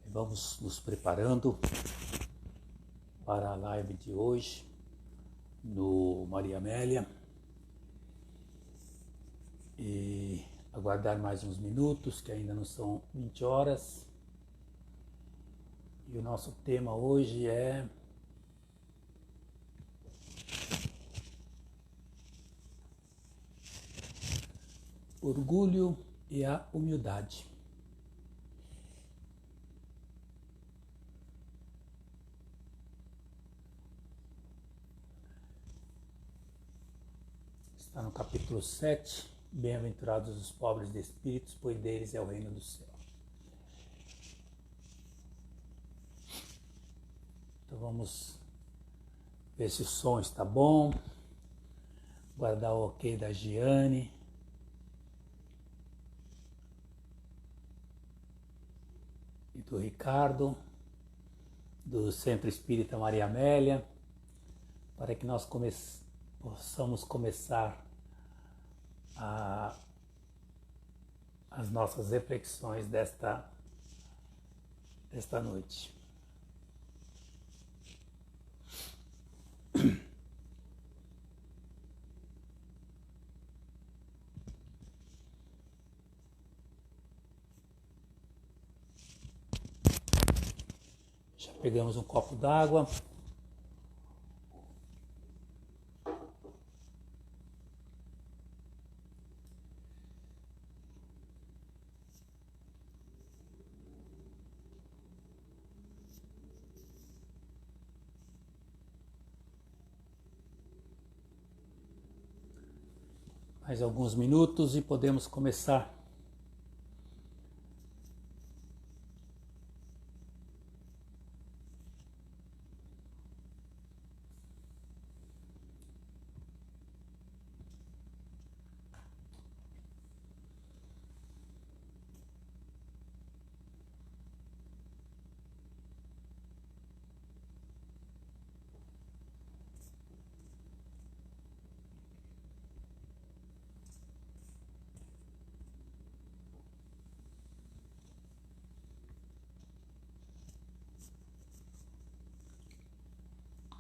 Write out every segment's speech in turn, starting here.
Vamos nos preparando para a live de hoje no Maria Amélia e aguardar mais uns minutos, que ainda não são 20 horas. E o nosso tema hoje é orgulho e a humildade. Está no capítulo 7, bem-aventurados os pobres de espíritos, pois deles é o reino do céu. Então vamos ver se o som está bom, guardar o ok da Giane. E do Ricardo, do Centro Espírita Maria Amélia, para que nós possamos começar as nossas reflexões desta noite. Já pegamos um copo d'água. Mais alguns minutos e podemos começar.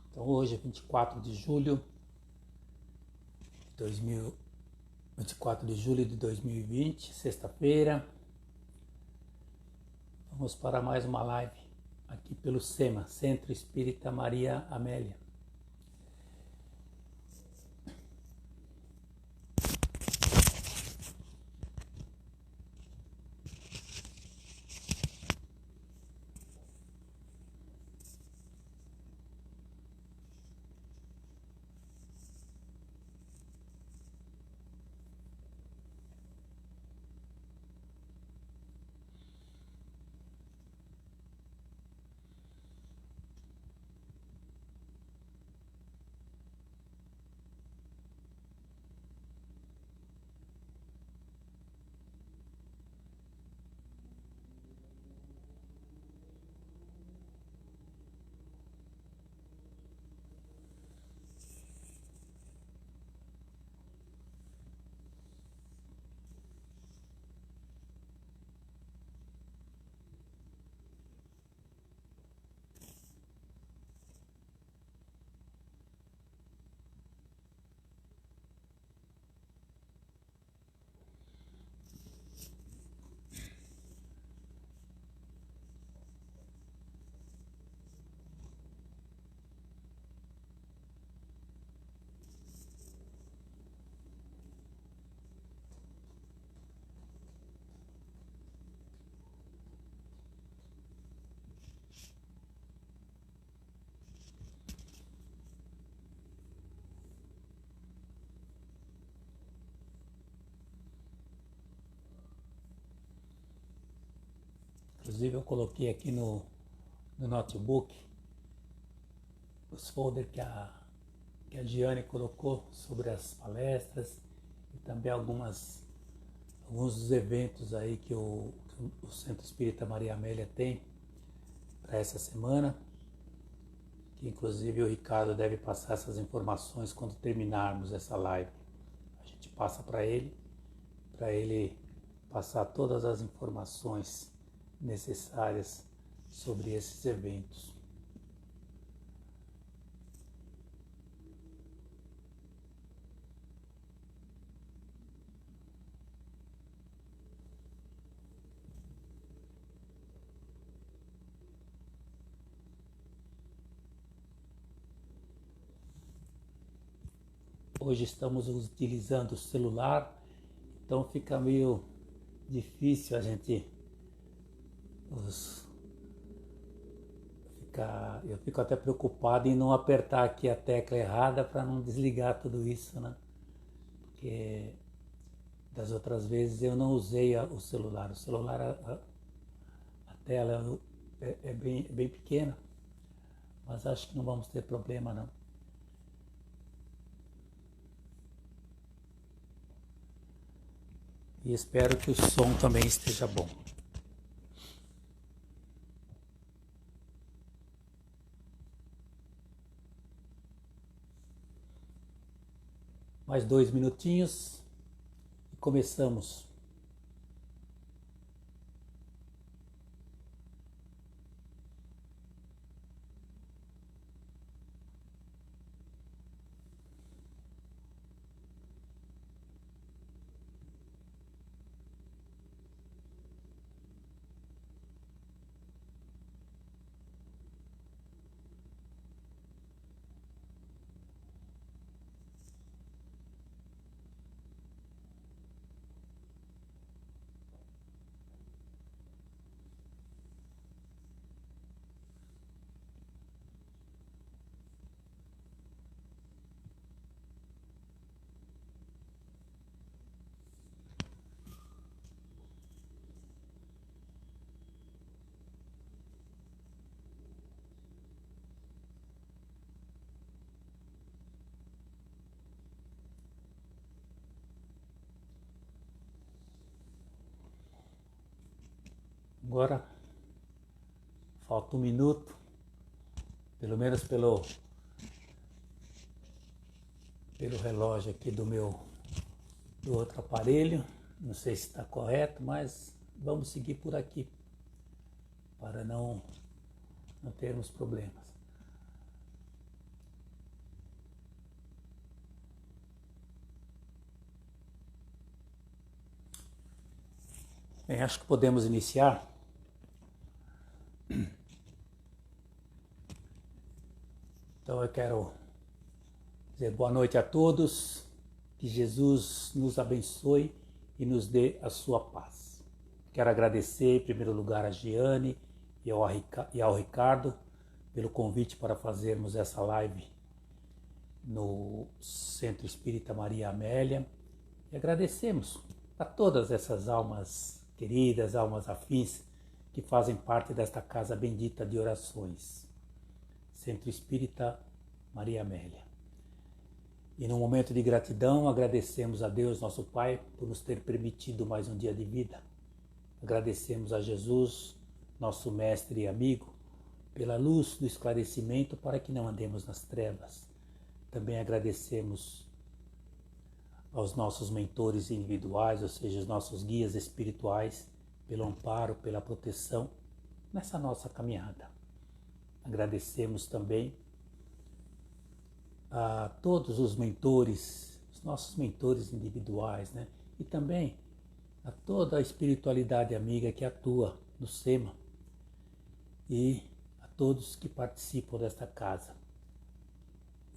Então hoje é 24 de julho de 2020, sexta-feira. Vamos para mais uma live aqui pelo SEMA, Centro Espírita Maria Amélia. Inclusive eu coloquei aqui no notebook os folders que a Giane colocou sobre as palestras e também alguns dos eventos aí que o Centro Espírita Maria Amélia tem para essa semana, que inclusive o Ricardo deve passar essas informações quando terminarmos essa live. A gente passa para ele passar todas as informações necessárias sobre esses eventos. Hoje estamos utilizando o celular, então fica meio difícil a gente eu fico até preocupado em não apertar aqui a tecla errada para não desligar tudo isso, né? Porque das outras vezes eu não usei o celular. O celular, a tela é bem pequena, mas acho que não vamos ter problema não. E espero que o som também esteja bom. Mais 2 minutinhos e começamos. Agora falta 1 minuto, pelo menos pelo relógio aqui do outro aparelho. Não sei se está correto, mas vamos seguir por aqui para não termos problemas. Bem, acho que podemos iniciar. Então eu quero dizer boa noite a todos, que Jesus nos abençoe e nos dê a sua paz. Quero agradecer em primeiro lugar a Giane e ao Ricardo pelo convite para fazermos essa live no Centro Espírita Maria Amélia e agradecemos a todas essas almas queridas, almas afins que fazem parte desta casa bendita de orações. Centro Espírita Maria Amélia. E no momento de gratidão, agradecemos a Deus, nosso Pai, por nos ter permitido mais um dia de vida. Agradecemos a Jesus, nosso mestre e amigo, pela luz do esclarecimento para que não andemos nas trevas. Também agradecemos aos nossos mentores individuais, ou seja, os nossos guias espirituais, pelo amparo, pela proteção nessa nossa caminhada. Agradecemos também a todos os mentores, os nossos mentores individuais, né? E também a toda a espiritualidade amiga que atua no SEMA e a todos que participam desta casa.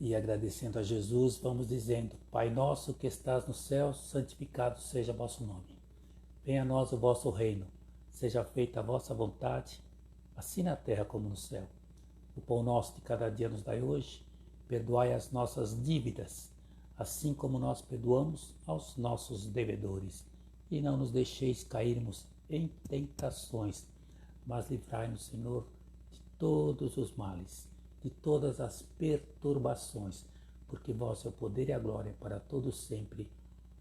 E agradecendo a Jesus, vamos dizendo: Pai nosso que estás no céu, santificado seja o vosso nome. Venha a nós o vosso reino, seja feita a vossa vontade, assim na terra como no céu. O pão nosso de cada dia nos dai hoje, perdoai as nossas dívidas, assim como nós perdoamos aos nossos devedores. E não nos deixeis cairmos em tentações, mas livrai-nos, Senhor, de todos os males, de todas as perturbações, porque vós é o poder e a glória para todos sempre,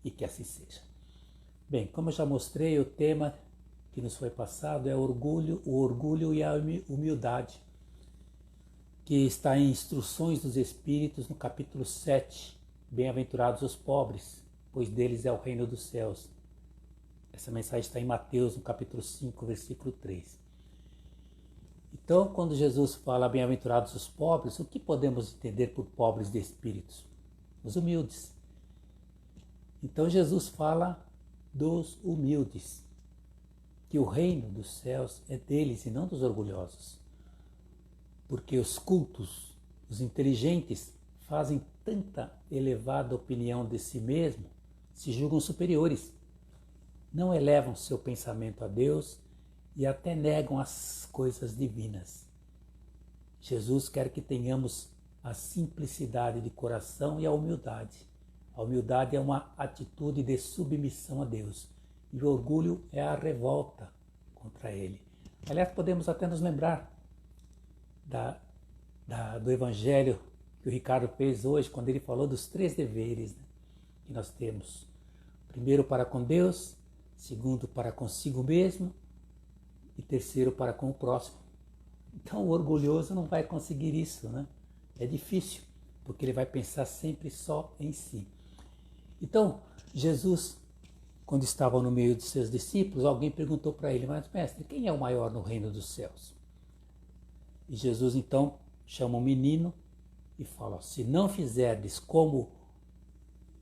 e que assim seja. Bem, como eu já mostrei, o tema que nos foi passado é o orgulho e a humildade, que está em Instruções dos Espíritos, no capítulo 7, Bem-aventurados os pobres, pois deles é o reino dos céus. Essa mensagem está em Mateus, no capítulo 5, versículo 3. Então, quando Jesus fala bem-aventurados os pobres, o que podemos entender por pobres de espíritos? Os humildes. Então Jesus fala dos humildes, que o reino dos céus é deles e não dos orgulhosos. Porque os cultos, os inteligentes, fazem tanta elevada opinião de si mesmo, se julgam superiores, não elevam seu pensamento a Deus e até negam as coisas divinas. Jesus quer que tenhamos a simplicidade de coração e a humildade. A humildade é uma atitude de submissão a Deus e o orgulho é a revolta contra Ele. Aliás, podemos até nos lembrar do evangelho que o Ricardo fez hoje, quando ele falou dos 3 deveres, né, que nós temos. Primeiro, para com Deus. Segundo, para consigo mesmo. E terceiro, para com o próximo. Então, o orgulhoso não vai conseguir isso, né? É difícil, porque ele vai pensar sempre só em si. Então, Jesus, quando estava no meio de seus discípulos, alguém perguntou para ele: mas mestre, quem é o maior no reino dos céus? E Jesus, então, chama um menino e fala: se não fizerdes como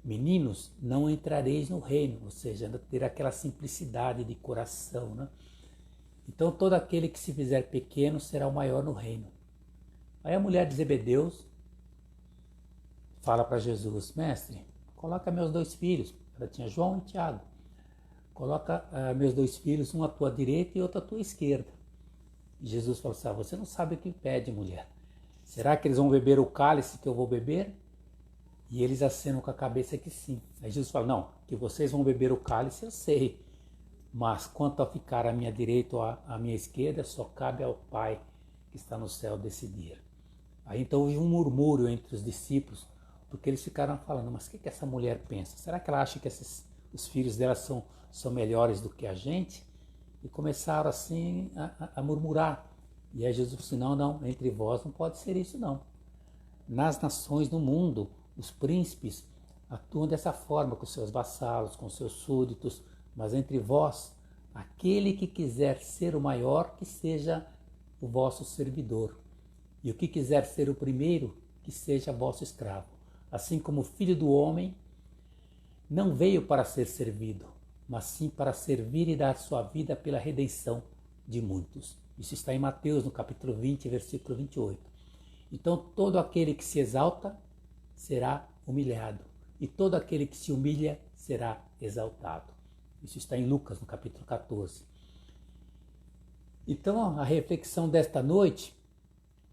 meninos, não entrareis no reino. Ou seja, ter aquela simplicidade de coração, né? Então, todo aquele que se fizer pequeno será o maior no reino. Aí a mulher de Zebedeus fala para Jesus: mestre, coloca meus 2 filhos. Ela tinha João e Tiago. Coloca meus 2 filhos, um à tua direita e outro à tua esquerda. E Jesus falou assim: você não sabe o que pede, mulher. Será que eles vão beber o cálice que eu vou beber? E eles acenam com a cabeça que sim. Aí Jesus fala: não, que vocês vão beber o cálice eu sei. Mas quanto a ficar à minha direita ou à minha esquerda, só cabe ao Pai que está no céu decidir. Aí então houve um murmúrio entre os discípulos, porque eles ficaram falando: mas o que essa mulher pensa? Será que ela acha que os filhos dela são melhores do que a gente? E começaram assim a murmurar. E aí Jesus disse: não, entre vós não pode ser isso não. Nas nações do mundo, os príncipes atuam dessa forma com seus vassalos, com seus súditos, mas entre vós, aquele que quiser ser o maior, que seja o vosso servidor. E o que quiser ser o primeiro, que seja vosso escravo. Assim como o Filho do Homem não veio para ser servido, mas sim para servir e dar sua vida pela redenção de muitos. Isso está em Mateus, no capítulo 20, versículo 28. Então, todo aquele que se exalta será humilhado, e todo aquele que se humilha será exaltado. Isso está em Lucas, no capítulo 14. Então, a reflexão desta noite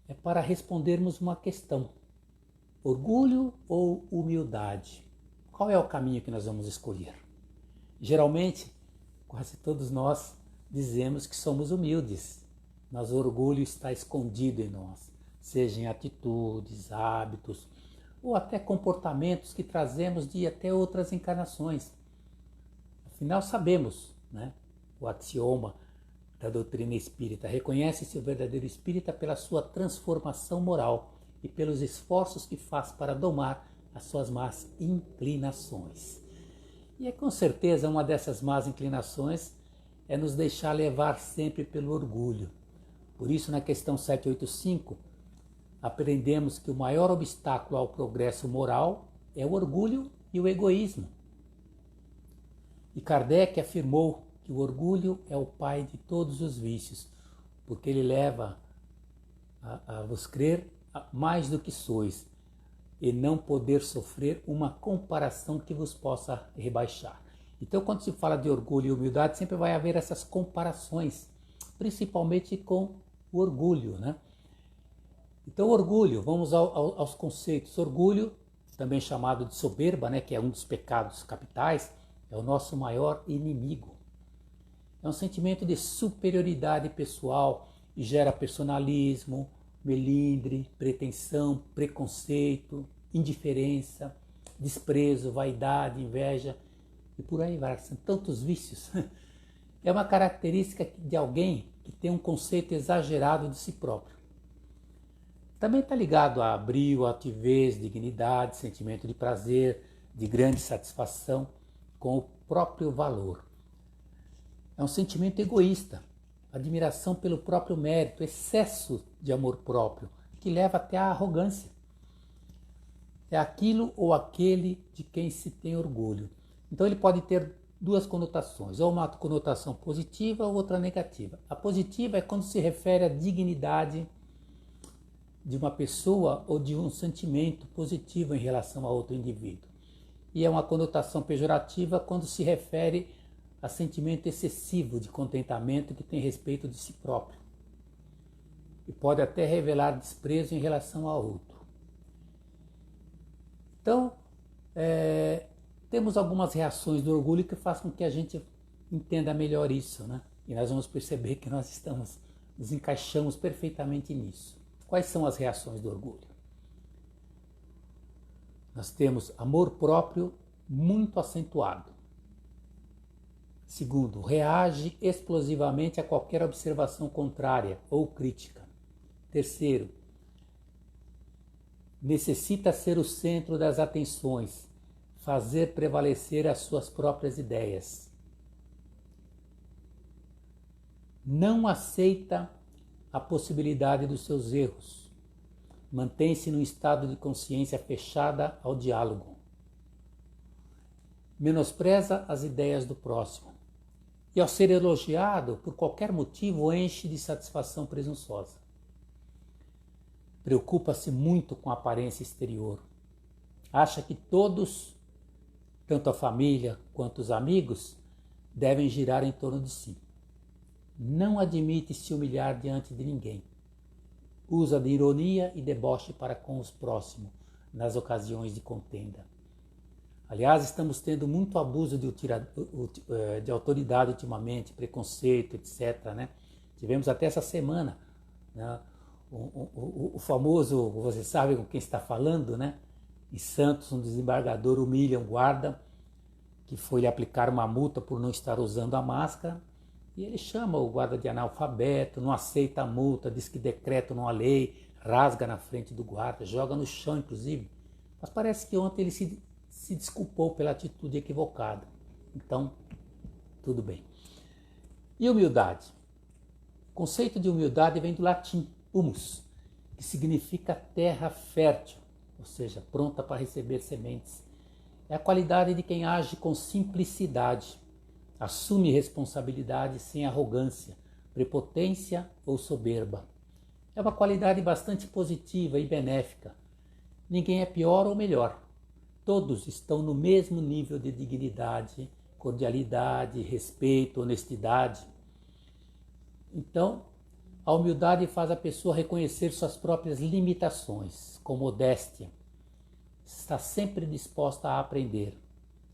é para respondermos uma questão: orgulho ou humildade? Qual é o caminho que nós vamos escolher? Geralmente, quase todos nós dizemos que somos humildes, mas o orgulho está escondido em nós, seja em atitudes, hábitos ou até comportamentos que trazemos de até outras encarnações. Afinal, sabemos, né, o axioma da doutrina espírita: reconhece-se o verdadeiro espírita pela sua transformação moral e pelos esforços que faz para domar as suas más inclinações. E é com certeza uma dessas más inclinações é nos deixar levar sempre pelo orgulho. Por isso, na questão 785, aprendemos que o maior obstáculo ao progresso moral é o orgulho e o egoísmo. E Kardec afirmou que o orgulho é o pai de todos os vícios, porque ele leva a vos crer mais do que sois, e não poder sofrer uma comparação que vos possa rebaixar. Então, quando se fala de orgulho e humildade, sempre vai haver essas comparações, principalmente com o orgulho, né? Então, orgulho, vamos aos conceitos. Orgulho, também chamado de soberba, né, que é um dos pecados capitais, é o nosso maior inimigo. É um sentimento de superioridade pessoal e gera personalismo, melindre, pretensão, preconceito, indiferença, desprezo, vaidade, inveja e por aí vai. São tantos vícios. É uma característica de alguém que tem um conceito exagerado de si próprio. Também está ligado a brio, altivez, dignidade, sentimento de prazer, de grande satisfação com o próprio valor. É um sentimento egoísta. admiração pelo próprio mérito, excesso de amor próprio, que leva até à arrogância. É aquilo ou aquele de quem se tem orgulho. Então ele pode ter duas conotações, ou uma conotação positiva ou outra negativa. A positiva é quando se refere à dignidade de uma pessoa ou de um sentimento positivo em relação a outro indivíduo. E é uma conotação pejorativa quando se refere a sentimento excessivo de contentamento que tem respeito de si próprio. E pode até revelar desprezo em relação a outro. Então, temos algumas reações do orgulho que fazem com que a gente entenda melhor isso, né? E nós vamos perceber que nós nos encaixamos perfeitamente nisso. Quais são as reações do orgulho? Nós temos amor próprio muito acentuado. Segundo, reage explosivamente a qualquer observação contrária ou crítica. Terceiro, necessita ser o centro das atenções, fazer prevalecer as suas próprias ideias. Não aceita a possibilidade dos seus erros. Mantém-se num estado de consciência fechada ao diálogo. Menospreza as ideias do próximo. E ao ser elogiado, por qualquer motivo, enche de satisfação presunçosa. Preocupa-se muito com a aparência exterior. Acha que todos, tanto a família quanto os amigos, devem girar em torno de si. Não admite se humilhar diante de ninguém. Usa de ironia e deboche para com os próximos, nas ocasiões de contenda. Aliás, estamos tendo muito abuso de autoridade ultimamente, preconceito, etc., né? Tivemos até essa semana, né, o famoso, você sabe com quem está falando, né? Em Santos, um desembargador humilha um guarda que foi lhe aplicar uma multa por não estar usando a máscara, e ele chama o guarda de analfabeto, não aceita a multa, diz que decreto não há lei, rasga na frente do guarda, joga no chão, inclusive. Mas parece que ontem ele se desculpou pela atitude equivocada. Então, tudo bem. E humildade? O conceito de humildade vem do latim, humus, que significa terra fértil, ou seja, pronta para receber sementes. É a qualidade de quem age com simplicidade, assume responsabilidade sem arrogância, prepotência ou soberba. É uma qualidade bastante positiva e benéfica. Ninguém é pior ou melhor. Todos estão no mesmo nível de dignidade, cordialidade, respeito, honestidade. Então, a humildade faz a pessoa reconhecer suas próprias limitações, com modéstia. Está sempre disposta a aprender.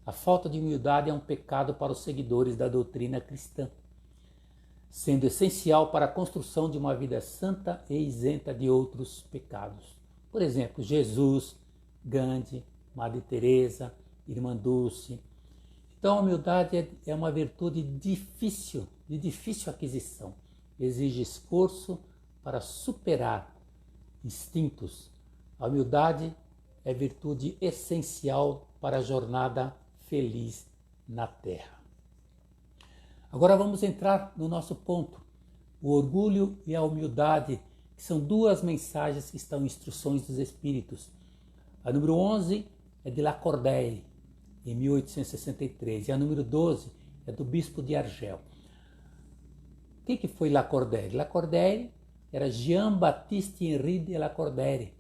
A falta de humildade é um pecado para os seguidores da doutrina cristã, sendo essencial para a construção de uma vida santa e isenta de outros pecados. Por exemplo, Jesus, Gandhi, Madre Teresa, Irmã Dulce. Então a humildade é uma virtude de difícil aquisição. Exige esforço para superar instintos. A humildade é virtude essencial para a jornada feliz na Terra. Agora vamos entrar no nosso ponto. O orgulho e a humildade, que são duas mensagens que estão em Instruções dos Espíritos. A número 11 é de Lacordaire, em 1863, e a número 12 é do Bispo de Argel. Quem que foi Lacordaire? Lacordaire era Jean-Baptiste Henri de Lacordaire.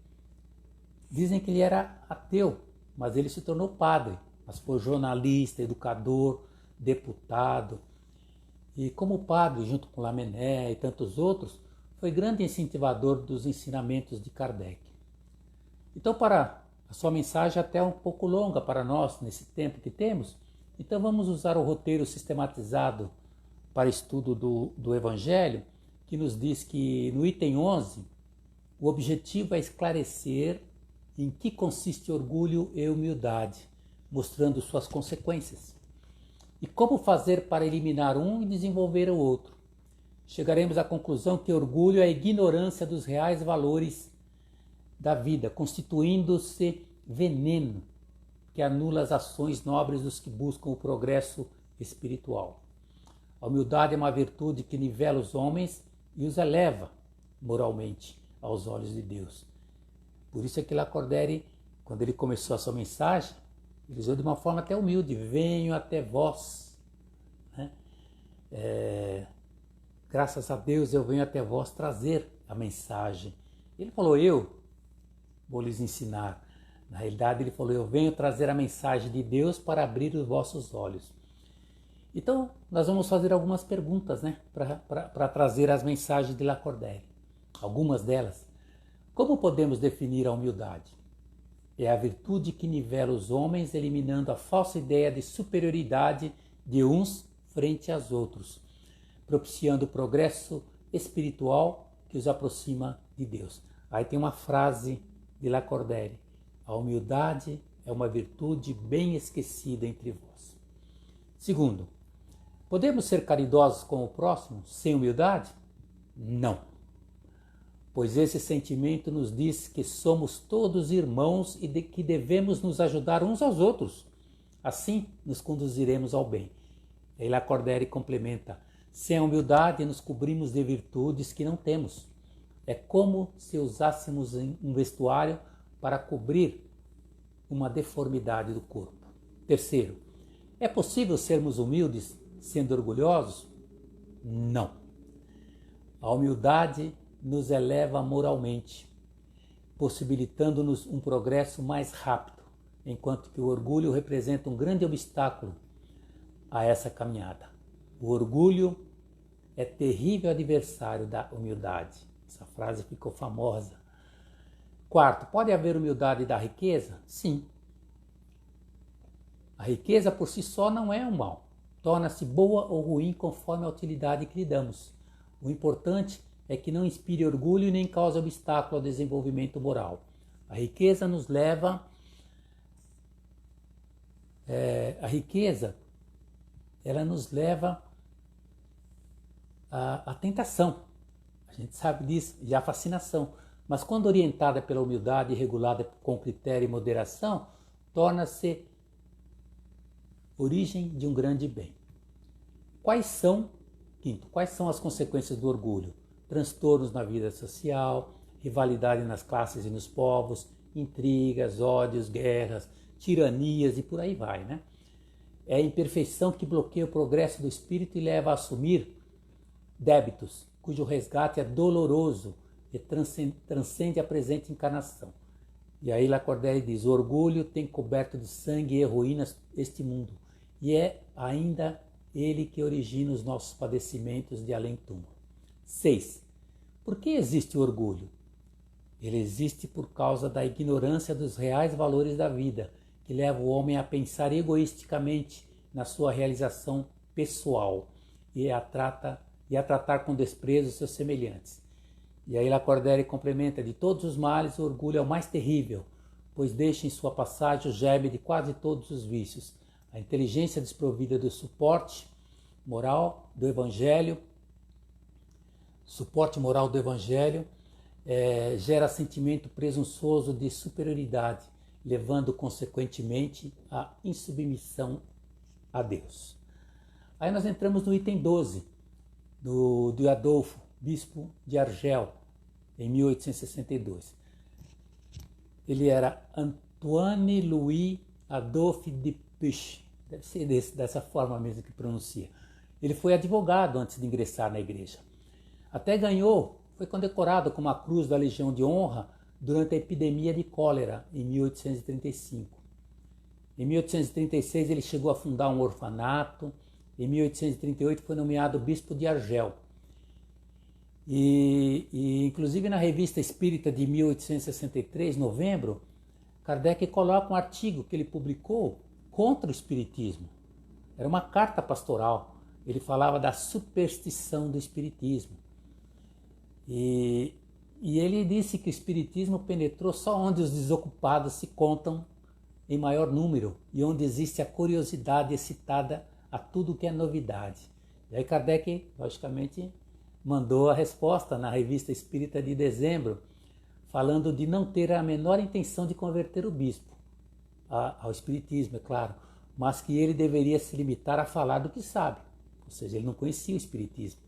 Dizem que ele era ateu, mas ele se tornou padre, mas foi jornalista, educador, deputado. E como padre, junto com Lamennais e tantos outros, foi grande incentivador dos ensinamentos de Kardec. Então, para a sua mensagem até um pouco longa para nós, nesse tempo que temos, então vamos usar o roteiro sistematizado para estudo do Evangelho, que nos diz que no item 11, o objetivo é esclarecer em que consiste orgulho e humildade, mostrando suas consequências. E como fazer para eliminar um e desenvolver o outro. Chegaremos à conclusão que orgulho é a ignorância dos reais valores da vida, constituindo-se veneno que anula as ações nobres dos que buscam o progresso espiritual. A humildade é uma virtude que nivela os homens e os eleva moralmente aos olhos de Deus. Por isso é que Lacordaire, quando ele começou a sua mensagem, ele usou de uma forma até humilde: venho até vós. Né? Graças a Deus eu venho até vós trazer a mensagem. Ele falou, eu vou lhes ensinar. Na realidade ele falou, eu venho trazer a mensagem de Deus para abrir os vossos olhos. Então nós vamos fazer algumas perguntas, né, para trazer as mensagens de Lacordaire. Algumas delas. Como podemos definir a humildade? É a virtude que nivela os homens, eliminando a falsa ideia de superioridade de uns frente aos outros, propiciando o progresso espiritual que os aproxima de Deus. Aí tem uma frase de Lacordaire: a humildade é uma virtude bem esquecida entre vós. Segundo, podemos ser caridosos com o próximo sem humildade? Não. Pois esse sentimento nos diz que somos todos irmãos e que devemos nos ajudar uns aos outros. Assim nos conduziremos ao bem. E Lacordaire complementa: sem a humildade nos cobrimos de virtudes que não temos. É como se usássemos um vestuário para cobrir uma deformidade do corpo. Terceiro, é possível sermos humildes sendo orgulhosos? Não. A humildade nos eleva moralmente, possibilitando-nos um progresso mais rápido, enquanto que o orgulho representa um grande obstáculo a essa caminhada. O orgulho é terrível adversário da humildade. Essa frase ficou famosa. Quarto, pode haver humildade da riqueza? Sim. A riqueza por si só não é um mal. Torna-se boa ou ruim conforme a utilidade que lhe damos. O importante é que não inspire orgulho e nem cause obstáculo ao desenvolvimento moral. A riqueza nos leva... ela nos leva à tentação. A gente sabe disso, e à fascinação. Mas quando orientada pela humildade e regulada com critério e moderação, torna-se origem de um grande bem. Quinto, quais são as consequências do orgulho? Transtornos na vida social, rivalidade nas classes e nos povos, intrigas, ódios, guerras, tiranias e por aí vai, né? É a imperfeição que bloqueia o progresso do espírito e leva a assumir débitos, cujo resgate é doloroso e transcende a presente encarnação. E aí Lacordaire diz: o orgulho tem coberto de sangue e ruínas este mundo, e é ainda ele que origina os nossos padecimentos de além-túmulo. 6. Por que existe o orgulho? Ele existe por causa da ignorância dos reais valores da vida, que leva o homem a pensar egoisticamente na sua realização pessoal e a tratar com desprezo os seus semelhantes. E aí Lacordaire complementa: de todos os males, o orgulho é o mais terrível, pois deixa em sua passagem o germe de quase todos os vícios. A inteligência desprovida do suporte moral do Evangelho gera sentimento presunçoso de superioridade, levando consequentemente à insubmissão a Deus. Aí nós entramos no item 12, de Adolfo, bispo de Argel, em 1862. Ele era Antoine Louis Adolphe de Puch, deve ser dessa forma mesmo que pronuncia. Ele foi advogado antes de ingressar na igreja. Até foi condecorado com uma cruz da Legião de Honra durante a epidemia de cólera, em 1835. Em 1836 ele chegou a fundar um orfanato. Em 1838 foi nomeado bispo de Argel. E inclusive na Revista Espírita de 1863, novembro, Kardec coloca um artigo que ele publicou contra o espiritismo. Era uma carta pastoral. Ele falava da superstição do espiritismo. E ele disse que o espiritismo penetrou só onde os desocupados se contam em maior número e onde existe a curiosidade excitada a tudo que é novidade. E aí Kardec, logicamente, mandou a resposta na Revista Espírita de dezembro, falando de não ter a menor intenção de converter o bispo ao espiritismo, é claro, mas que ele deveria se limitar a falar do que sabe, ou ou seja, ele não conhecia o espiritismo.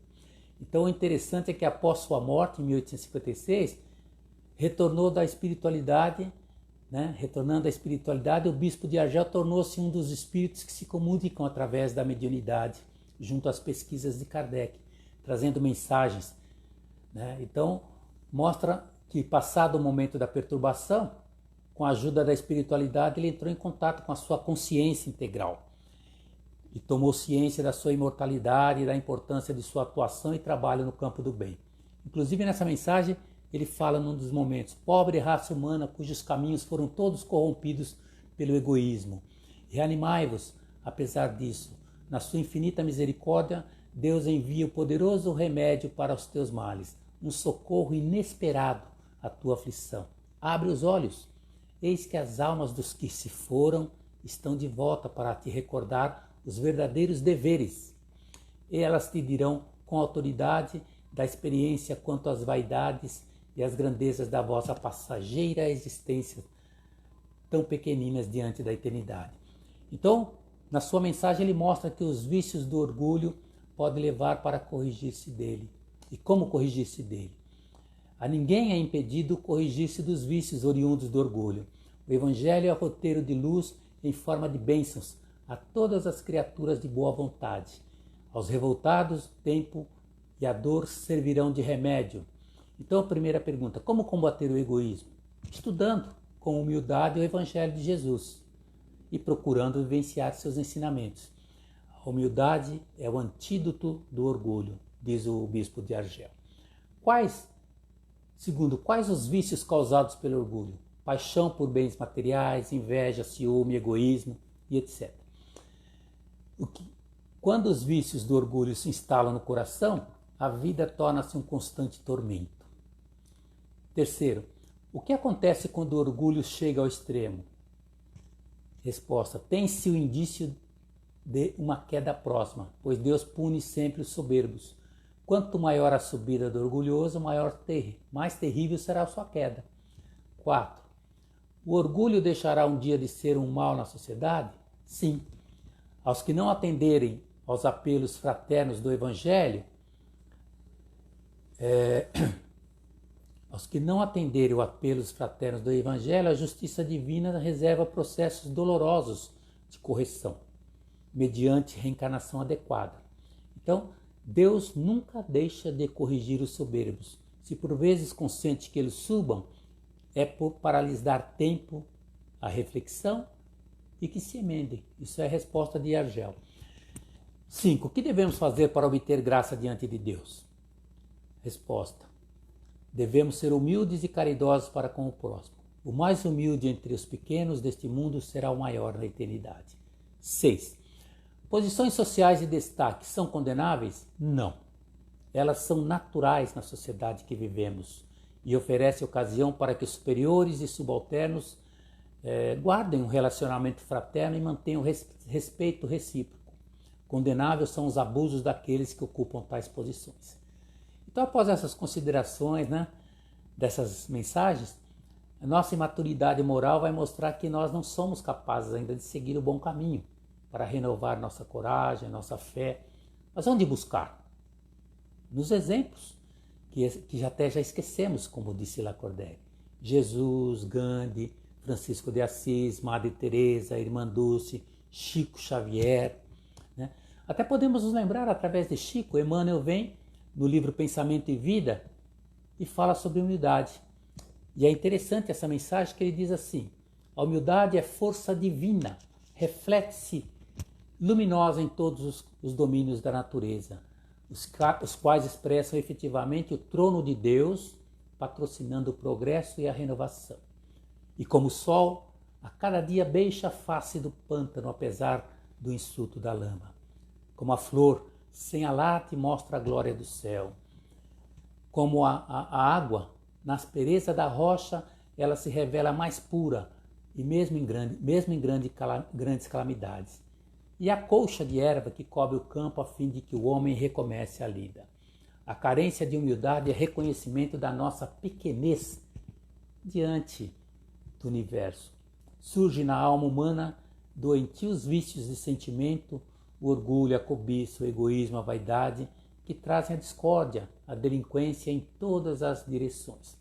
Então o interessante é que após sua morte, em 1856, retornou da espiritualidade, retornando à espiritualidade, o bispo de Argel tornou-se um dos espíritos que se comunicam através da mediunidade, junto às pesquisas de Kardec, trazendo mensagens. Então, mostra que, passado o momento da perturbação, com a ajuda da espiritualidade, ele entrou em contato com a sua consciência integral e tomou ciência da sua imortalidade e da importância de sua atuação e trabalho no campo do bem. Inclusive, nessa mensagem, ele fala num dos momentos: pobre raça humana cujos caminhos foram todos corrompidos pelo egoísmo. Reanimai-vos, apesar disso. Na sua infinita misericórdia, Deus envia o poderoso remédio para os teus males, um socorro inesperado à tua aflição. Abre os olhos. Eis que as almas dos que se foram estão de volta para te recordar os verdadeiros deveres. E elas te dirão com autoridade da experiência quanto às vaidades e às grandezas da vossa passageira existência, tão pequeninas diante da eternidade. Então, na sua mensagem, ele mostra que os vícios do orgulho podem levar para corrigir-se dele. E como corrigir-se dele? A ninguém é impedido corrigir-se dos vícios oriundos do orgulho. O Evangelho é o roteiro de luz em forma de bênçãos a todas as criaturas de boa vontade. Aos revoltados, o tempo e a dor servirão de remédio. Então, a primeira pergunta: como combater o egoísmo? Estudando com humildade o Evangelho de Jesus e procurando vivenciar seus ensinamentos. A humildade é o antídoto do orgulho, diz o bispo de Argel. Quais os vícios causados pelo orgulho? Paixão por bens materiais, inveja, ciúme, egoísmo e etc. Quando os vícios do orgulho se instalam no coração, a vida torna-se um constante tormento. Terceiro, o que acontece quando o orgulho chega ao extremo? Resposta: tem-se o indício de uma queda próxima, pois Deus pune sempre os soberbos. Quanto maior a subida do orgulhoso, mais terrível será a sua queda. 4. O orgulho deixará um dia de ser um mal na sociedade? Sim. Aos que não atenderem aos apelos fraternos do Evangelho, a justiça divina reserva processos dolorosos de correção, mediante reencarnação adequada. Então, Deus nunca deixa de corrigir os soberbos. Se por vezes consente que eles subam, é para lhes dar tempo à reflexão e que se emendem. Isso é a resposta de Argel. 5. O que devemos fazer para obter graça diante de Deus? Resposta: devemos ser humildes e caridosos para com o próximo. O mais humilde entre os pequenos deste mundo será o maior na eternidade. 6. Posições sociais de destaque são condenáveis? Não. Elas são naturais na sociedade que vivemos e oferecem ocasião para que superiores e subalternos guardem um relacionamento fraterno e mantenham respeito recíproco. Condenáveis são os abusos daqueles que ocupam tais posições. Então, após essas considerações, dessas mensagens, a nossa imaturidade moral vai mostrar que nós não somos capazes ainda de seguir o bom caminho para renovar nossa coragem, nossa fé. Mas onde buscar? Nos exemplos, que até já esquecemos, como disse Lacordaire. Jesus, Gandhi, Francisco de Assis, Madre Teresa, Irmã Dulce, Chico Xavier. Até podemos nos lembrar, através de Chico, Emmanuel vem no livro Pensamento e Vida e fala sobre humildade. E é interessante essa mensagem que ele diz assim: a humildade é força divina, reflete-se luminosa em todos os domínios da natureza, os quais expressam efetivamente o trono de Deus, patrocinando o progresso e a renovação. E como o sol, a cada dia beixa a face do pântano, apesar do insulto da lama. Como a flor, sem alarde, mostra a glória do céu. Como a água, na aspereza da rocha, ela se revela mais pura, e mesmo em grandes calamidades. E a colcha de erva que cobre o campo a fim de que o homem recomece a lida. A carência de humildade é reconhecimento da nossa pequenez diante do universo. Surge na alma humana doentios vícios de sentimento, o orgulho, a cobiça, o egoísmo, a vaidade, que trazem a discórdia, a delinquência em todas as direções.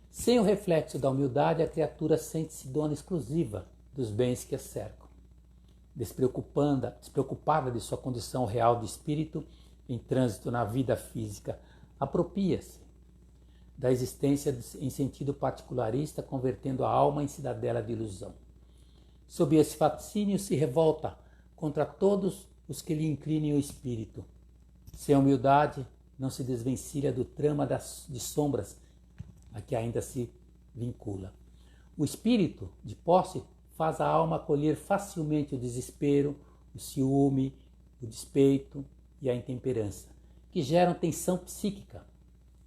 Sem o reflexo da humildade, a criatura sente-se dona exclusiva dos bens que a cercam. Despreocupada de sua condição real de espírito em trânsito na vida física, apropria-se da existência em sentido particularista, convertendo a alma em cidadela de ilusão. Sob esse fascínio se revolta contra todos os que lhe inclinem o espírito. Sem humildade, não se desvencilha do trama de sombras a que ainda se vincula. O espírito, de posse, faz a alma acolher facilmente o desespero, o ciúme, o despeito e a intemperança, que geram tensão psíquica.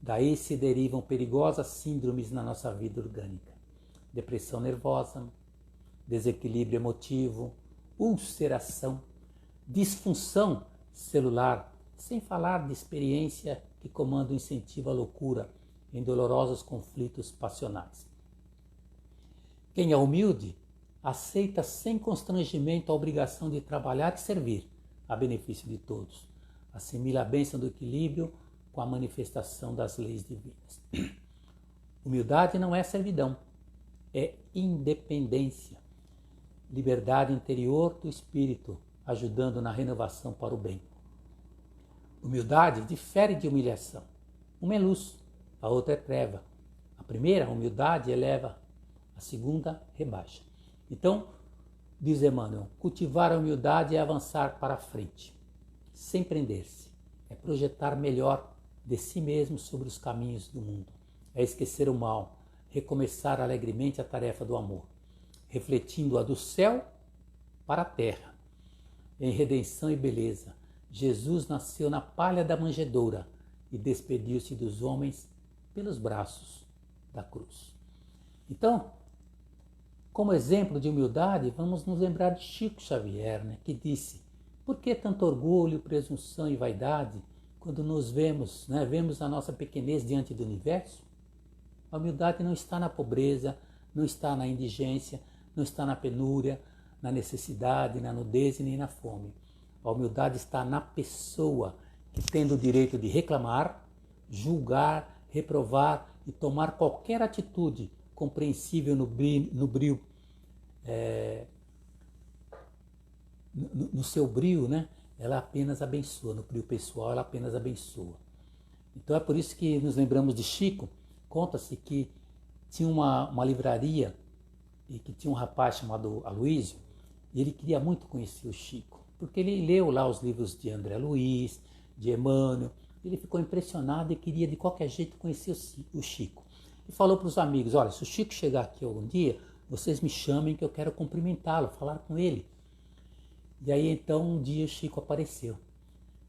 Daí se derivam perigosas síndromes na nossa vida orgânica. Depressão nervosa, desequilíbrio emotivo, ulceração, disfunção celular, sem falar de experiência que comanda o incentivo à loucura em dolorosos conflitos passionais. Quem é humilde aceita sem constrangimento a obrigação de trabalhar e servir a benefício de todos. Assimila a bênção do equilíbrio com a manifestação das leis divinas. Humildade não é servidão, é independência, liberdade interior do espírito, ajudando na renovação para o bem. Humildade difere de humilhação. Uma é luz, a outra é treva. A primeira, a humildade, eleva, a segunda, rebaixa. Então, diz Emmanuel, cultivar a humildade é avançar para a frente, sem prender-se. É projetar melhor de si mesmo sobre os caminhos do mundo. É esquecer o mal, recomeçar alegremente a tarefa do amor, refletindo-a do céu para a terra. Em redenção e beleza, Jesus nasceu na palha da manjedoura e despediu-se dos homens pelos braços da cruz. Então, como exemplo de humildade, vamos nos lembrar de Chico Xavier, que disse: por que tanto orgulho, presunção e vaidade quando nos vemos a nossa pequenez diante do universo? A humildade não está na pobreza, não está na indigência, não está na penúria, na necessidade, na nudez e nem na fome. A humildade está na pessoa que, tendo o direito de reclamar, julgar, reprovar e tomar qualquer atitude compreensível no seu brio, ela apenas abençoa, no brio pessoal ela apenas abençoa. Então é por isso que nos lembramos de Chico. Conta-se que tinha uma livraria e que tinha um rapaz chamado Aloísio, e ele queria muito conhecer o Chico, porque ele leu lá os livros de André Luiz, de Emmanuel, ele ficou impressionado e queria de qualquer jeito conhecer o Chico. E falou para os amigos: olha, se o Chico chegar aqui algum dia, vocês me chamem que eu quero cumprimentá-lo, falar com ele. E aí então um dia o Chico apareceu.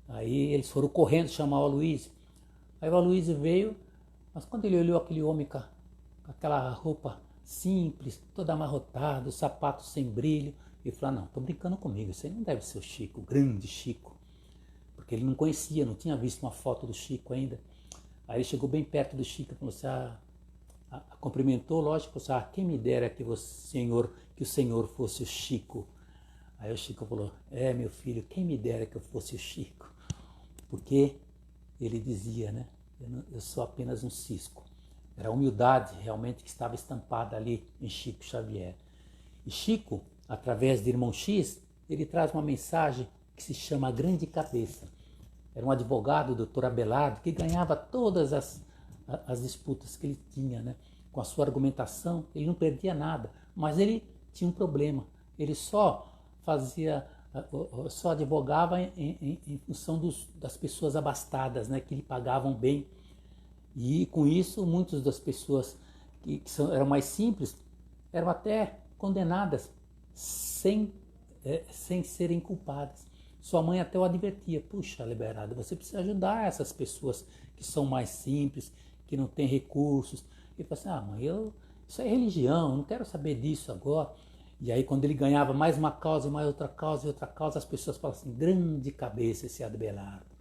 Aí eles foram correndo chamar o Aloísio. Aí o Aloísio veio, mas quando ele olhou aquele homem com aquela roupa simples, toda amarrotada, os sapatos sem brilho, ele falou: não, estou brincando comigo, isso aí não deve ser o Chico, o grande Chico. Porque ele não conhecia, não tinha visto uma foto do Chico ainda. Aí ele chegou bem perto do Chico e falou assim: cumprimentou, lógico, quem me dera que o Senhor fosse o Chico. Aí o Chico falou: meu filho, quem me dera que eu fosse o Chico. Porque ele dizia, eu sou apenas um cisco. Era a humildade realmente que estava estampada ali em Chico Xavier. E Chico, através de Irmão X, ele traz uma mensagem que se chama Grande Cabeça. Era um advogado, o doutor Abelardo, que ganhava todas as disputas que ele tinha, com a sua argumentação. Ele não perdia nada, mas ele tinha um problema. Ele só advogava em função das pessoas abastadas, que lhe pagavam bem. E com isso, muitas das pessoas que eram mais simples eram até condenadas sem serem culpadas. Sua mãe até o advertia: puxa, Liberado, você precisa ajudar essas pessoas que são mais simples, que não têm recursos. Ele falou assim: mãe, isso é religião, eu não quero saber disso agora. E aí quando ele ganhava mais uma causa, mais outra causa e outra causa, as pessoas falavam assim: grande cabeça esse Abelardo.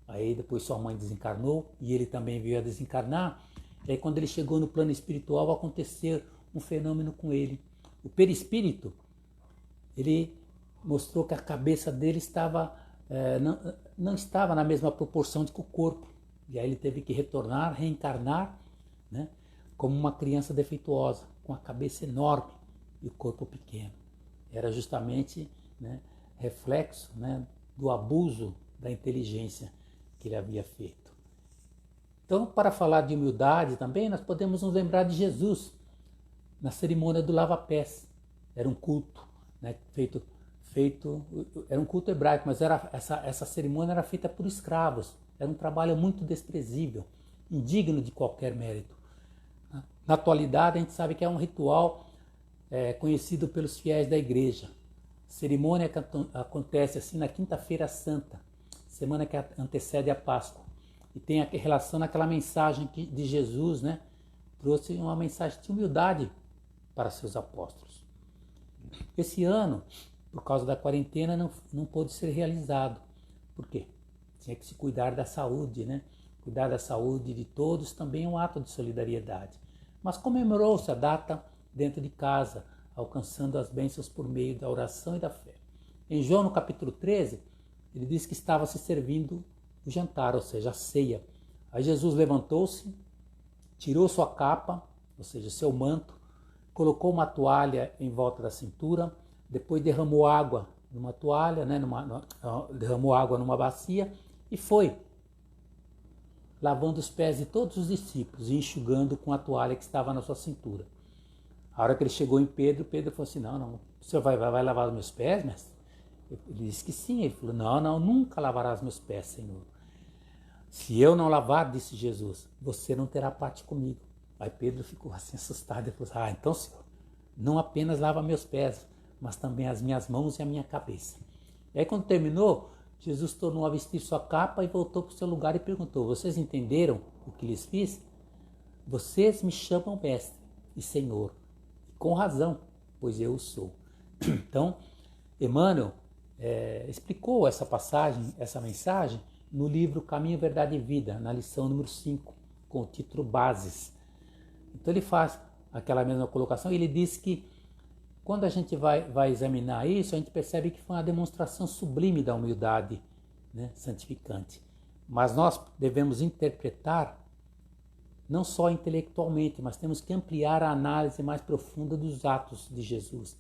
Aí depois sua mãe desencarnou e ele também veio a desencarnar. E aí quando ele chegou no plano espiritual, aconteceu um fenômeno com ele. O perispírito, ele mostrou que a cabeça dele estava, não estava na mesma proporção que o corpo. E aí ele teve que retornar, reencarnar, né, como uma criança defeituosa, com a cabeça enorme e o corpo pequeno. Era justamente, né, reflexo, né, do abuso da inteligência que ele havia feito. Então, para falar de humildade também, nós podemos nos lembrar de Jesus na cerimônia do lava-pés. Era um culto, né, era um culto hebraico, mas essa cerimônia era feita por escravos. Era um trabalho muito desprezível, indigno de qualquer mérito. Na atualidade, a gente sabe que é um ritual conhecido pelos fiéis da igreja. Cerimônia que acontece assim na Quinta-feira Santa, semana que antecede a Páscoa. E tem relação naquela mensagem de Jesus, né? Trouxe uma mensagem de humildade para seus apóstolos. Esse ano, por causa da quarentena, não pôde ser realizado. Por quê? Tinha que se cuidar da saúde, né? Cuidar da saúde de todos também é um ato de solidariedade. Mas comemorou-se a data dentro de casa, alcançando as bênçãos por meio da oração e da fé. Em João, no capítulo 13, ele diz que estava se servindo o jantar, ou seja, a ceia. Aí Jesus levantou-se, tirou sua capa, ou seja, seu manto, colocou uma toalha em volta da cintura, depois derramou água numa toalha, né, derramou água numa bacia e foi lavando os pés de todos os discípulos e enxugando com a toalha que estava na sua cintura. A hora que ele chegou em Pedro, Pedro falou assim, não, o senhor vai lavar os meus pés, mestre? Ele disse que sim. Ele falou, não, nunca lavarás os meus pés, Senhor. Se eu não lavar, disse Jesus, você não terá parte comigo. Aí Pedro ficou assim assustado e falou, então, Senhor, não apenas lava meus pés, mas também as minhas mãos e a minha cabeça. E aí quando terminou, Jesus tornou a vestir sua capa e voltou para o seu lugar e perguntou, vocês entenderam o que lhes fiz? Vocês me chamam mestre e Senhor, e com razão, pois eu o sou. Então, Emmanuel explicou essa passagem, essa mensagem, no livro Caminho, Verdade e Vida, na lição número 5, com o título Bases. Então ele faz aquela mesma colocação e ele diz que quando a gente vai examinar isso, a gente percebe que foi uma demonstração sublime da humildade, né, santificante. Mas nós devemos interpretar não só intelectualmente, mas temos que ampliar a análise mais profunda dos atos de Jesus,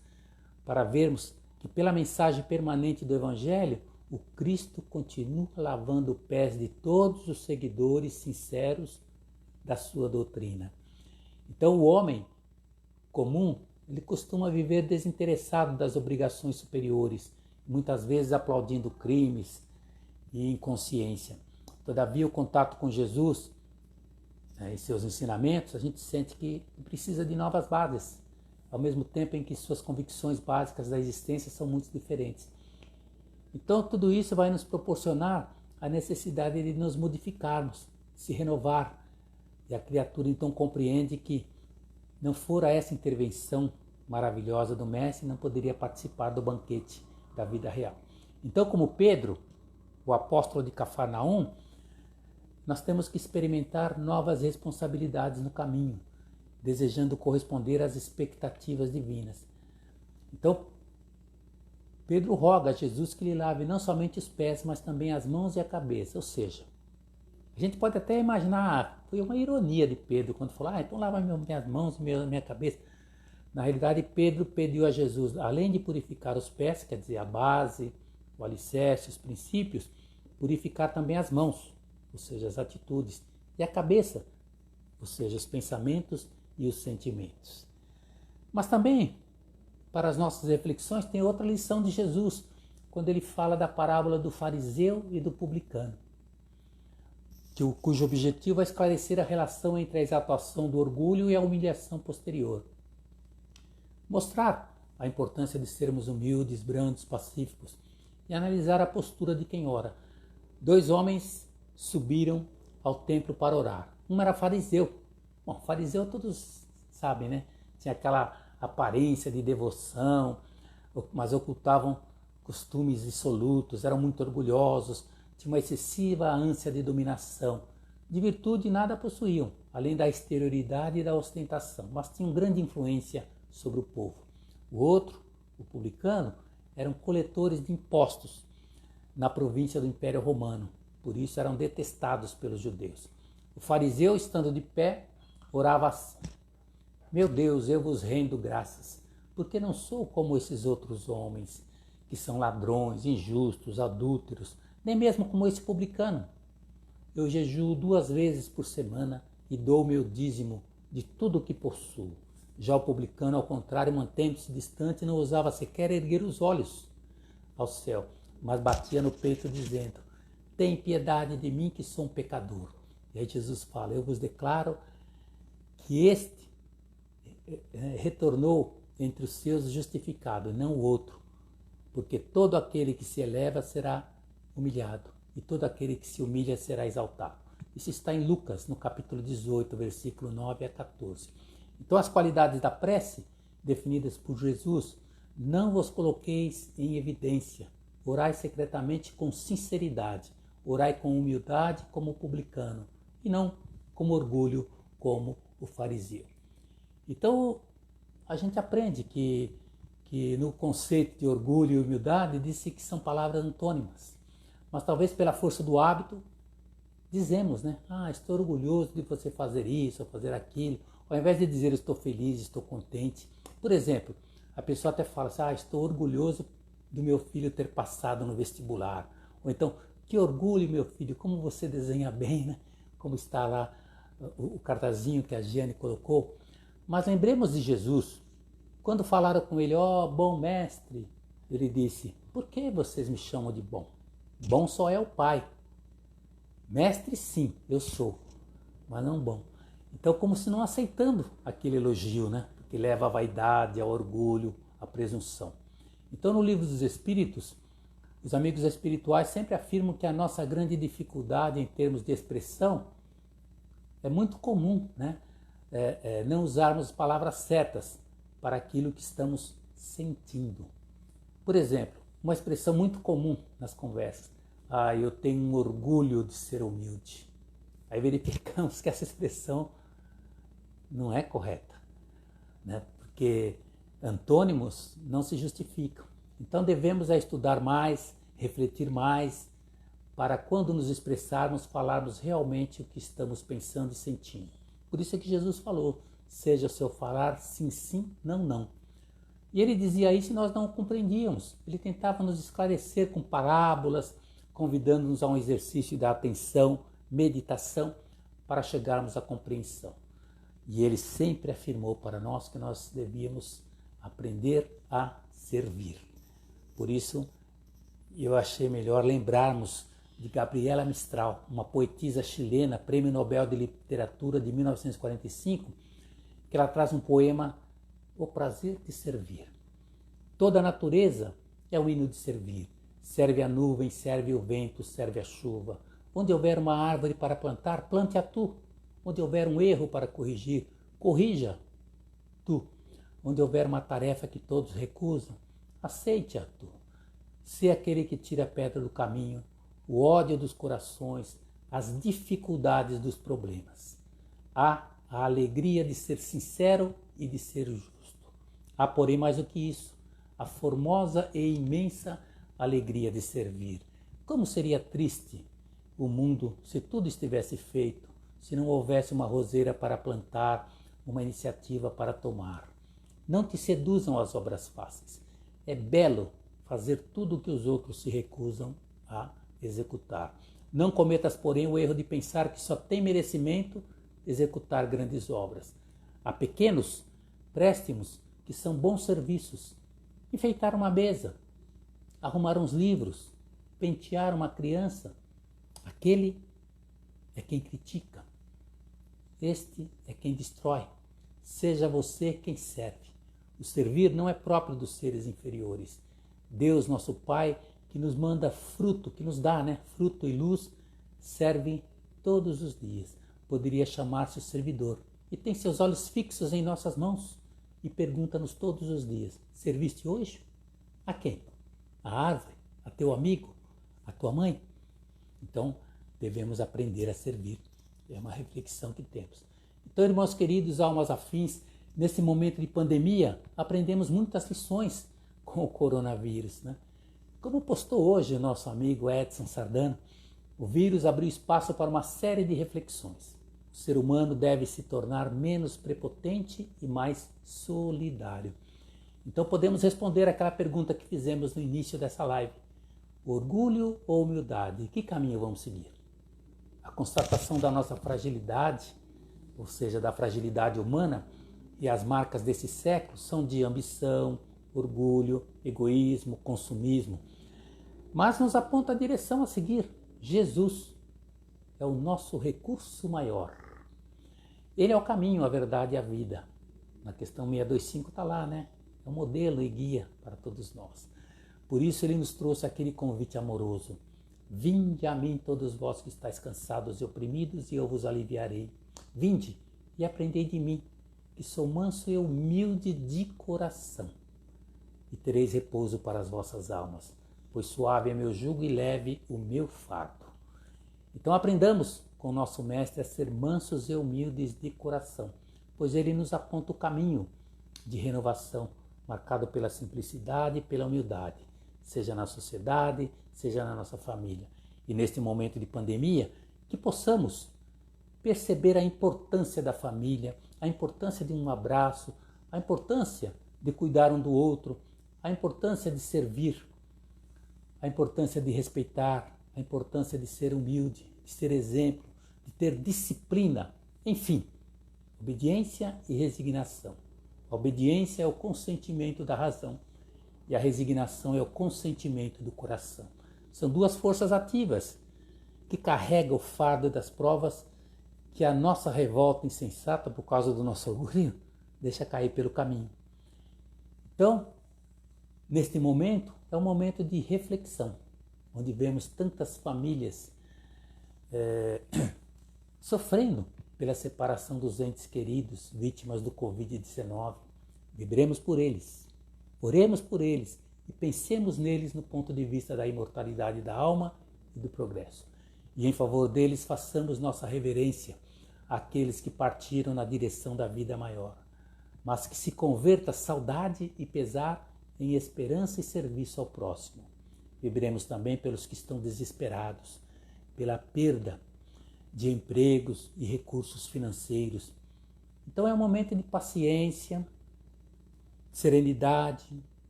para vermos que pela mensagem permanente do Evangelho, o Cristo continua lavando os pés de todos os seguidores sinceros da sua doutrina. Então o homem comum, ele costuma viver desinteressado das obrigações superiores, muitas vezes aplaudindo crimes e inconsciência. Todavia, o contato com Jesus e seus ensinamentos, a gente sente que precisa de novas bases, ao mesmo tempo em que suas convicções básicas da existência são muito diferentes. Então, tudo isso vai nos proporcionar a necessidade de nos modificarmos, se renovar. E a criatura então compreende que não fora essa intervenção maravilhosa do Mestre, não poderia participar do banquete da vida real. Então, como Pedro, o apóstolo de Cafarnaum, nós temos que experimentar novas responsabilidades no caminho, desejando corresponder às expectativas divinas. Então, Pedro roga a Jesus que lhe lave não somente os pés, mas também as mãos e a cabeça. Ou seja, a gente pode até imaginar, foi uma ironia de Pedro quando falou, então lava minhas mãos e minha cabeça. Na realidade, Pedro pediu a Jesus, além de purificar os pés, quer dizer, a base, o alicerce, os princípios, purificar também as mãos, ou seja, as atitudes, e a cabeça, ou seja, os pensamentos e os sentimentos. Mas também, para as nossas reflexões, tem outra lição de Jesus, quando ele fala da parábola do fariseu e do publicano, cujo objetivo é esclarecer a relação entre a exaltação do orgulho e a humilhação posterior. Mostrar a importância de sermos humildes, brandos, pacíficos e analisar a postura de quem ora. 2 homens subiram ao templo para orar. Um era fariseu. Bom, fariseu todos sabem, né? Tinha aquela aparência de devoção, mas ocultavam costumes dissolutos, eram muito orgulhosos, tinham uma excessiva ânsia de dominação. De virtude nada possuíam, além da exterioridade e da ostentação, mas tinham grande influência sobre o povo. O outro, o publicano, eram coletores de impostos na província do Império Romano. Por isso eram detestados pelos judeus. O fariseu, estando de pé, orava assim: Meu Deus, eu vos rendo graças, porque não sou como esses outros homens, que são ladrões, injustos, adúlteros, nem mesmo como esse publicano. Eu jejuo 2 vezes por semana e dou o meu dízimo de tudo o que possuo. Já o publicano, ao contrário, mantendo-se distante, não ousava sequer erguer os olhos ao céu, mas batia no peito dizendo: Tem piedade de mim, que sou um pecador. E aí Jesus fala: Eu vos declaro que este retornou entre os seus justificado, não o outro, porque todo aquele que se eleva será humilhado, e todo aquele que se humilha será exaltado. Isso está em Lucas, no capítulo 18, versículo 9 a 14. Então as qualidades da prece, definidas por Jesus: não vos coloqueis em evidência, orai secretamente com sinceridade, orai com humildade como o publicano, e não com orgulho como o fariseu. Então a gente aprende que no conceito de orgulho e humildade disse que são palavras antônimas. Mas talvez pela força do hábito, dizemos, né? Estou orgulhoso de você fazer isso, ou fazer aquilo. Ao invés de dizer estou feliz, estou contente. Por exemplo, a pessoa até fala assim: estou orgulhoso do meu filho ter passado no vestibular. Ou então, que orgulho, meu filho, como você desenha bem, né? Como está lá o cartazinho que a Giane colocou. Mas lembremos de Jesus. Quando falaram com ele: bom mestre, ele disse: por que vocês me chamam de bom? Bom só é o Pai. Mestre, sim, eu sou, mas não bom. Então, como se não aceitando aquele elogio, né? Que leva à vaidade, ao orgulho, à presunção. Então, no Livro dos Espíritos, os amigos espirituais sempre afirmam que a nossa grande dificuldade em termos de expressão é muito comum, né? Não usarmos as palavras certas para aquilo que estamos sentindo. Por exemplo, uma expressão muito comum nas conversas: eu tenho um orgulho de ser humilde. Aí verificamos que essa expressão não é correta, né? Porque antônimos não se justificam. Então devemos estudar mais, refletir mais, para quando nos expressarmos, falarmos realmente o que estamos pensando e sentindo. Por isso é que Jesus falou: seja o seu falar sim, sim, não, não. E ele dizia isso e nós não o compreendíamos. Ele tentava nos esclarecer com parábolas, convidando-nos a um exercício da atenção, meditação, para chegarmos à compreensão. E ele sempre afirmou para nós que nós devíamos aprender a servir. Por isso, eu achei melhor lembrarmos de Gabriela Mistral, uma poetisa chilena, Prêmio Nobel de Literatura de 1945, que ela traz um poema: O prazer de servir. Toda a natureza é um hino de servir. Serve a nuvem, serve o vento, serve a chuva. Onde houver uma árvore para plantar, plante-a tu. Onde houver um erro para corrigir, corrija tu. Onde houver uma tarefa que todos recusam, aceite-a tu. Sê aquele que tira a pedra do caminho, o ódio dos corações, as dificuldades dos problemas. Há a alegria de ser sincero e de ser justo. Há, porém, mais do que isso, a formosa e imensa alegria de servir. Como seria triste o mundo se tudo estivesse feito, se não houvesse uma roseira para plantar, uma iniciativa para tomar. Não te seduzam as obras fáceis. É belo fazer tudo o que os outros se recusam a executar. Não cometas, porém, o erro de pensar que só tem merecimento executar grandes obras. Há pequenos préstimos que são bons serviços. Enfeitar uma mesa, arrumar uns livros, pentear uma criança. Aquele é quem critica. Este é quem destrói. Seja você quem serve. O servir não é próprio dos seres inferiores. Deus, nosso Pai, que nos manda fruto, que nos dá, fruto e luz, serve todos os dias. Poderia chamar-se o servidor. E tem seus olhos fixos em nossas mãos e pergunta-nos todos os dias: serviste hoje? A quem? A árvore? A teu amigo? A tua mãe? Então, devemos aprender a servir. É uma reflexão que temos. Então, irmãos queridos, almas afins, nesse momento de pandemia, aprendemos muitas lições, com o coronavírus, né? Como postou hoje o nosso amigo Edson Sardano, o vírus abriu espaço para uma série de reflexões. O ser humano deve se tornar menos prepotente e mais solidário. Então podemos responder aquela pergunta que fizemos no início dessa live. Orgulho ou humildade? Que caminho vamos seguir? A constatação da nossa fragilidade, ou seja, da fragilidade humana, e as marcas desse século são de ambição, orgulho, egoísmo, consumismo. Mas nos aponta a direção a seguir. Jesus é o nosso recurso maior. Ele é o caminho, a verdade e a vida. Na questão 625 está lá, né? É um modelo e guia para todos nós. Por isso ele nos trouxe aquele convite amoroso. Vinde a mim todos vós que estáis cansados e oprimidos, e eu vos aliviarei. Vinde e aprendei de mim, que sou manso e humilde de coração, e tereis repouso para as vossas almas, pois suave é meu jugo e leve o meu fardo. Então aprendamos com o nosso mestre a ser mansos e humildes de coração, pois ele nos aponta o caminho de renovação, marcado pela simplicidade e pela humildade, seja na sociedade, seja na nossa família. E neste momento de pandemia, que possamos perceber a importância da família, a importância de um abraço, a importância de cuidar um do outro, a importância de servir, a importância de respeitar, a importância de ser humilde, de ser exemplo, de ter disciplina, enfim, obediência e resignação. A obediência é o consentimento da razão e a resignação é o consentimento do coração. São duas forças ativas que carregam o fardo das provas que a nossa revolta insensata, por causa do nosso orgulho, deixa cair pelo caminho. Então, neste momento, é um momento de reflexão, onde vemos tantas famílias sofrendo pela separação dos entes queridos, vítimas do Covid-19. Vibremos por eles, oremos por eles e pensemos neles no ponto de vista da imortalidade da alma e do progresso. E em favor deles façamos nossa reverência àqueles que partiram na direção da vida maior, mas que se converta saudade e pesar em esperança e serviço ao próximo. Vibremos também pelos que estão desesperados, pela perda de empregos e recursos financeiros. Então é um momento de paciência, serenidade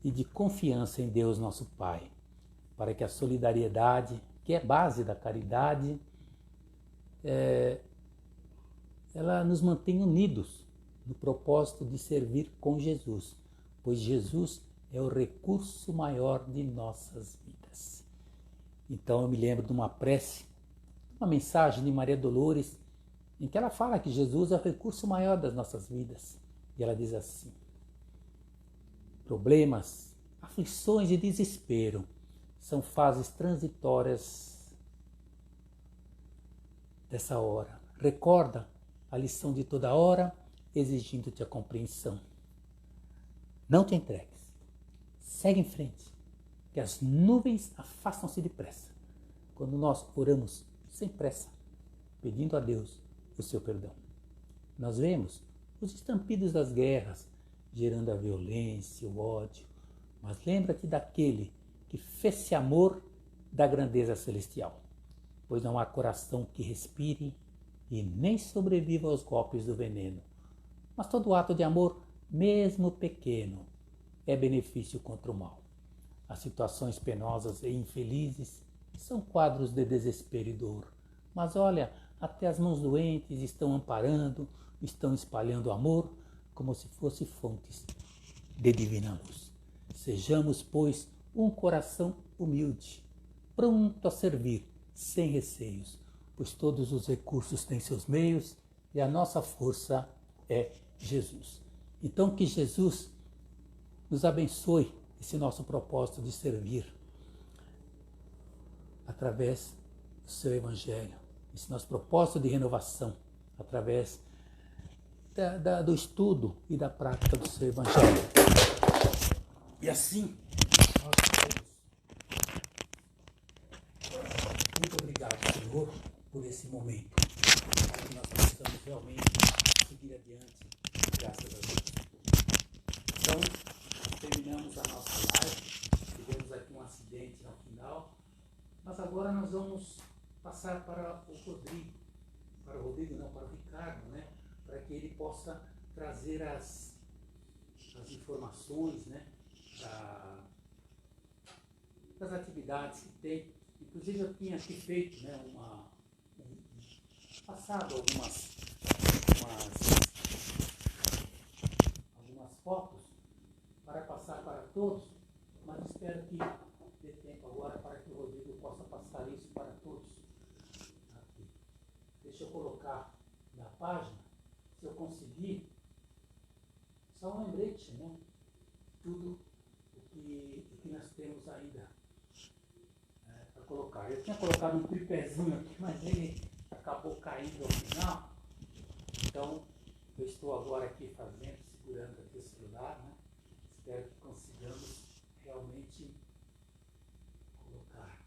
e de confiança em Deus nosso Pai, para que a solidariedade, que é base da caridade, ela nos mantenha unidos no propósito de servir com Jesus, pois Jesus é o recurso maior de nossas vidas. Então eu me lembro de uma prece, uma mensagem de Maria Dolores, em que ela fala que Jesus é o recurso maior das nossas vidas. E ela diz assim: problemas, aflições e desespero são fases transitórias dessa hora. Recorda a lição de toda hora, exigindo-te a compreensão. Não te entregues. Segue em frente, que as nuvens afastam-se depressa, quando nós oramos sem pressa, pedindo a Deus o seu perdão. Nós vemos os estampidos das guerras, gerando a violência, o ódio, mas lembra-te daquele que fez-se amor da grandeza celestial, pois não há coração que respire e nem sobreviva aos golpes do veneno. Mas todo ato de amor, mesmo pequeno, é benefício contra o mal. As situações penosas e infelizes são quadros de desespero e dor. Mas olha, até as mãos doentes estão amparando, estão espalhando amor, como se fossem fontes de divina luz. Sejamos, pois, um coração humilde, pronto a servir, sem receios, pois todos os recursos têm seus meios e a nossa força é Jesus. Então que Jesus nos abençoe esse nosso propósito de servir através do seu Evangelho, esse nosso propósito de renovação através do estudo e da prática do seu Evangelho. E assim, nós temos. Muito obrigado, Senhor, por esse momento, para que nós possamos realmente seguir adiante, graças a Deus. Então, a nossa live. Tivemos aqui um acidente no final, mas agora nós vamos passar para o Rodrigo. Para o Rodrigo, não, para o Ricardo, né? Para que ele possa trazer as informações, né? Das atividades que tem. Inclusive eu tinha aqui feito, né, passado algumas fotos para passar para todos, mas espero que dê tempo agora para que o Rodrigo possa passar isso para todos. Aqui. Deixa eu colocar na página, se eu conseguir, só um lembrete, né? Tudo o que nós temos ainda para colocar. Eu tinha colocado um tripézinho aqui, mas ele acabou caindo ao final. Então, eu estou agora aqui fazendo, segurando aqui o celular, né? Espero que consigamos realmente colocar.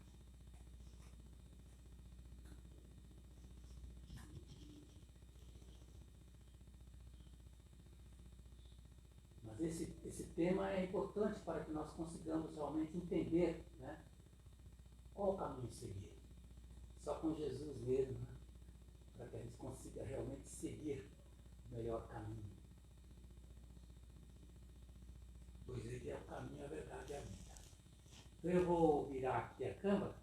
Mas esse tema é importante para que nós consigamos realmente entender, né, qual o caminho seguir. Só com Jesus mesmo, né, para que a gente consiga realmente seguir o melhor caminho. Pois ele é o caminho, a verdade e a vida. Então eu vou virar aqui a câmera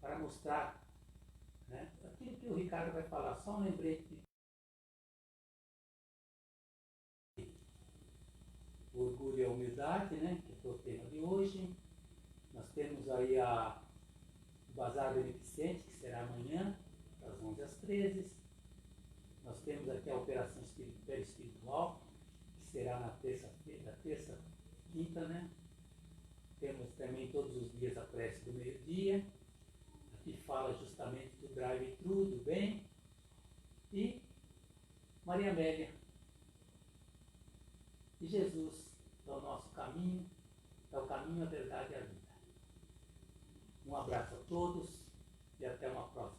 para mostrar, né, aquilo que o Ricardo vai falar, só um lembrete. O orgulho e a humildade, né, que foi o tema de hoje. Nós temos aí o Bazar Beneficente, que será amanhã, das 11 às 13. Nós temos aqui a Operação Espiritual, que será na terça, quinta, né? Temos também todos os dias a prece do meio-dia. Aqui fala justamente do drive-thru, do bem. E Maria Amélia. E Jesus é o nosso caminho, é o caminho, a verdade e a vida. Um abraço a todos e até uma próxima.